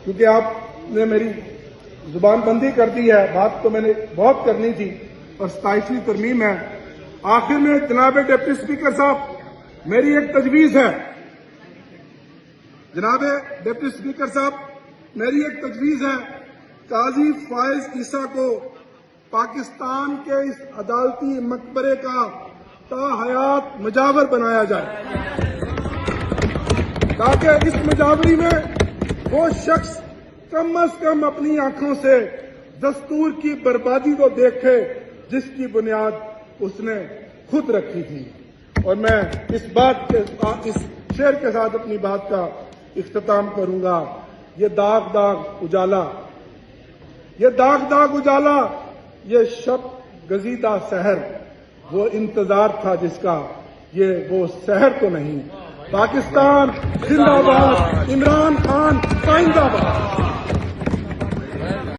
کیونکہ آپ نے میری زبان بندی کر دی ہے، بات تو میں نے بہت کرنی تھی، اور 27ویں ترمیم ہے۔ آخر میں جناب ڈپٹی اسپیکر صاحب، میری ایک تجویز ہے، جناب ڈپٹی اسپیکر صاحب میری ایک تجویز ہے، قاضی فائز عیسیٰ کو پاکستان کے اس عدالتی مقبرے کا تا حیات مجاور بنایا جائے، تاکہ اس مجاوری میں وہ شخص کم از کم اپنی آنکھوں سے دستور کی بربادی کو دیکھے جس کی بنیاد اس نے خود رکھی تھی۔ اور میں اس شعر کے ساتھ اپنی بات کا اختتام کروں گا۔ یہ داغ داغ اجالا، یہ داغ داغ اجالا، یہ شب گزیدہ سحر، وہ انتظار تھا جس کا، یہ وہ سحر تو نہیں۔ پاکستان زندہ باد، عمران خان زندہ باد۔